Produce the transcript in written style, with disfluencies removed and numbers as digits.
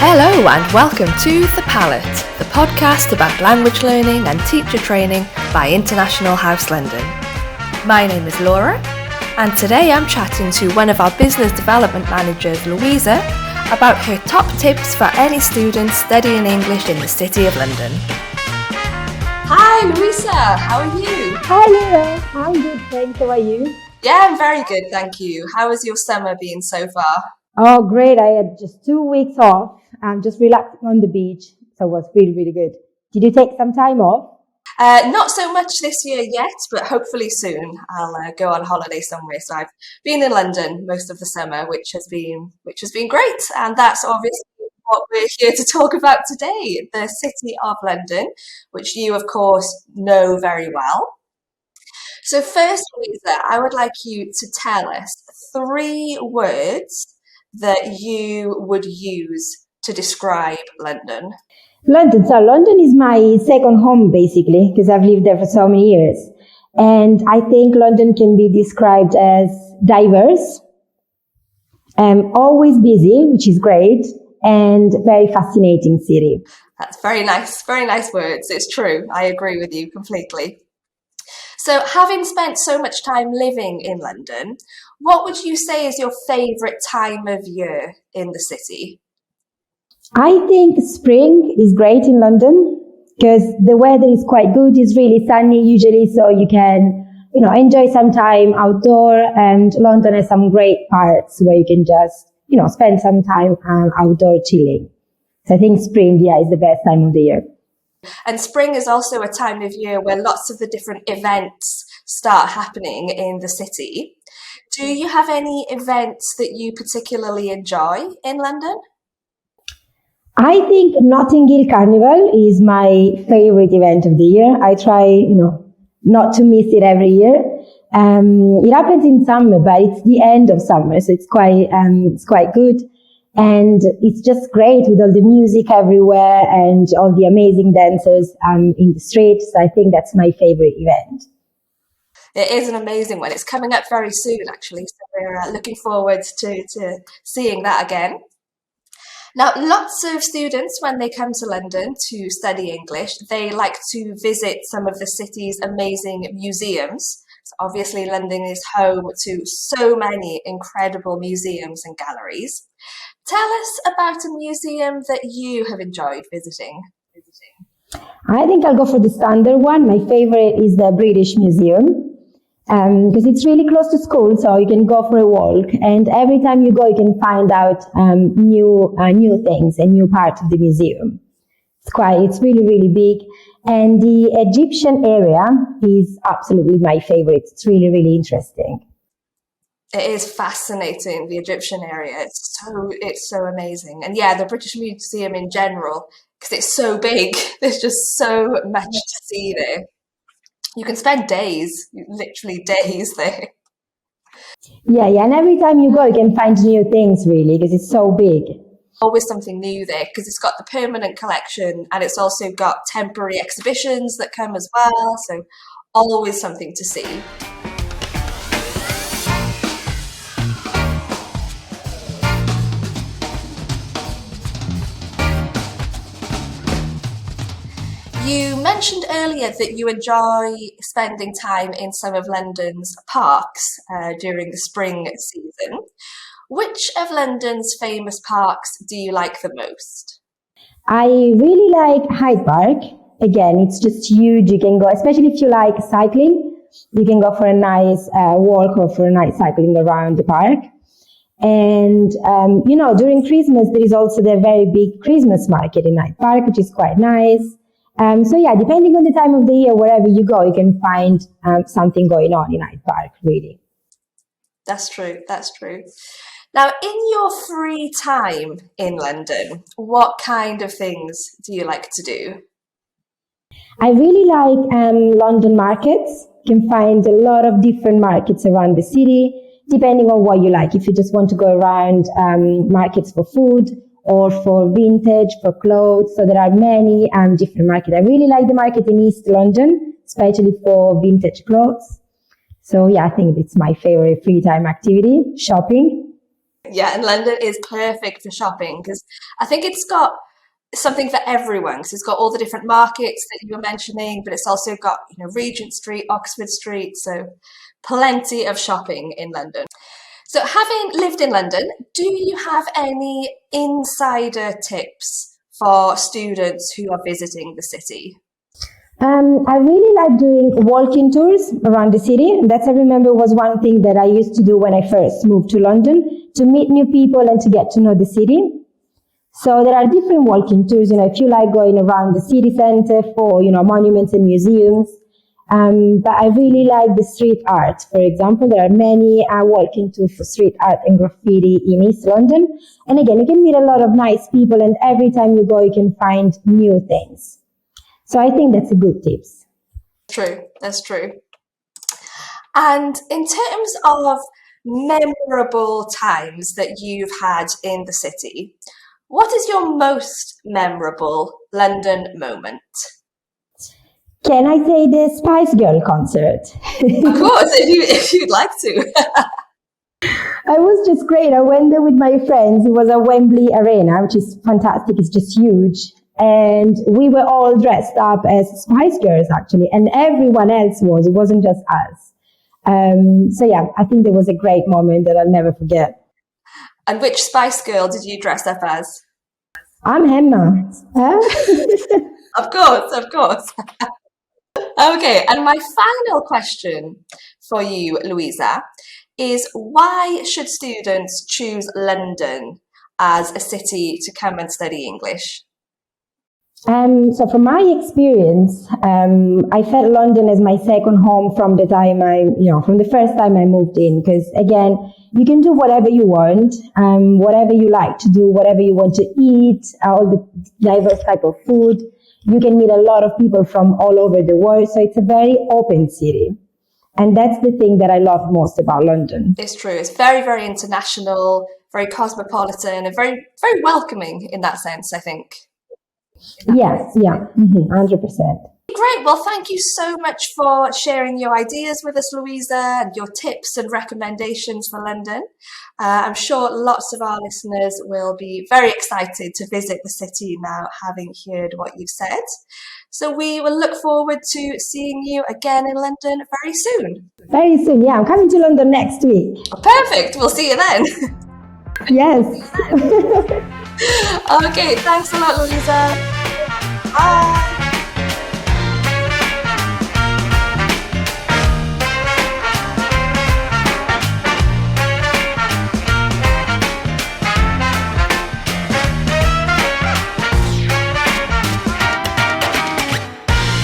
Hello and welcome to The PALLATT, the podcast about language learning and teacher training by International House London. My name is Laura, and today I'm chatting to one of our business development managers, Luisa, about her top tips for any students studying English in the City of London. Hi Luisa, how are you? Hi Laura, I'm good, thanks. How are you? Yeah, I'm very good, thank you. How has your summer been so far? Oh, great. I had just 2 weeks off. I'm just relaxing on the beach. So it was really, really good. Did you take some time off? Not so much this year yet, but hopefully soon I'll go on holiday somewhere. So I've been in London most of the summer, which has been great. And that's obviously what we're here to talk about today, the City of London, which you, of course, know very well. So first, Lisa, I would like you to tell us 3 words that you would use to describe London. London. So London is my second home, basically, because I've lived there for so many years. And I think London can be described as diverse, always busy, which is great, and very fascinating city. That's very nice words. It's true. I agree with you completely. So having spent so much time living in London, what would you say is your favourite time of year in the city? I think spring is great in London because the weather is quite good. It's really sunny usually, so you can, enjoy some time outdoor, and London has some great parts where you can just, spend some time outdoor chilling. So I think spring, is the best time of the year. And spring is also a time of year where lots of the different events start happening in the city. Do you have any events that you particularly enjoy in London? I think Notting Hill Carnival is my favorite event of the year. I try, not to miss it every year. It happens in summer, but it's the end of summer, so it's quite good. And it's just great with all the music everywhere and all the amazing dancers in the streets. So I think that's my favorite event. It is an amazing one. It's coming up very soon, actually. So we're looking forward to seeing that again. Now, lots of students, when they come to London to study English, they like to visit some of the city's amazing museums. So obviously, London is home to so many incredible museums and galleries. Tell us about a museum that you have enjoyed visiting. I think I'll go for the standard one. My favorite is the British Museum because it's really close to school, so you can go for a walk. And every time you go, you can find out new things, a new part of the museum. It's really, really big. And the Egyptian area is absolutely my favorite. It's really, really interesting. It is fascinating, the Egyptian area. It's so amazing. And yeah, the British Museum in general, because it's so big, there's just so much to see there. You can spend days, literally days there. Yeah, and every time you go, you can find new things, really, because it's so big. Always something new there, because it's got the permanent collection and it's also got temporary exhibitions that come as well. So always something to see. You mentioned earlier that you enjoy spending time in some of London's parks during the spring season. Which of London's famous parks do you like the most? I really like Hyde Park. Again, it's just huge. You can go, especially if you like cycling, you can go for a nice walk or for a nice cycling around the park. And, during Christmas, there is also the very big Christmas market in Hyde Park, which is quite nice. Depending on the time of the year, wherever you go, you can find something going on in Hyde Park, really. That's true. Now, in your free time in London, what kind of things do you like to do? I really like London markets. You can find a lot of different markets around the city, depending on what you like. If you just want to go around markets for food, or for vintage, for clothes. So there are many different markets. I really like the market in East London, especially for vintage clothes. So I think it's my favorite free time activity, shopping. Yeah, and London is perfect for shopping because I think it's got something for everyone. Because it's got all the different markets that you were mentioning, but it's also got, Regent Street, Oxford Street, so plenty of shopping in London. So having lived in London, do you have any insider tips for students who are visiting the city? I really like doing walking tours around the city. That I remember was one thing that I used to do when I first moved to London, to meet new people and to get to know the city. So there are different walking tours, if you like going around the city center for, monuments and museums. But I really like the street art. For example, there are many walking tours for street art and graffiti in East London. And again, you can meet a lot of nice people, and every time you go, you can find new things. So I think that's a good tips. True, that's true. And in terms of memorable times that you've had in the city, what is your most memorable London moment? Can I say the Spice Girl concert? Of course, if you'd like to. It was just great. I went there with my friends. It was at Wembley Arena, which is fantastic. It's just huge. And we were all dressed up as Spice Girls, actually. And everyone else was. It wasn't just us. So yeah, I think there was a great moment that I'll never forget. And which Spice Girl did you dress up as? I'm Emma. Huh? Of course, of course. Okay, and my final question for you, Luisa, is why should students choose London as a city to come and study English? So from my experience, I felt London as my second home from the time from the first time I moved in, because again, you can do whatever you want, whatever you like to do, whatever you want to eat, all the diverse type of food. You can meet a lot of people from all over the world. So it's a very open city. And that's the thing that I love most about London. It's true. It's very, very international, very cosmopolitan, and very, very welcoming in that sense, I think. Yes, yeah, 100%. Great. Well, thank you so much for sharing your ideas with us, Luisa, and your tips and recommendations for London. I'm sure lots of our listeners will be very excited to visit the city now, having heard what you've said. So we will look forward to seeing you again in London very soon. Very soon, yeah. I'm coming to London next week. Perfect. We'll see you then. Yes. Okay. Thanks a lot, Luisa. Bye.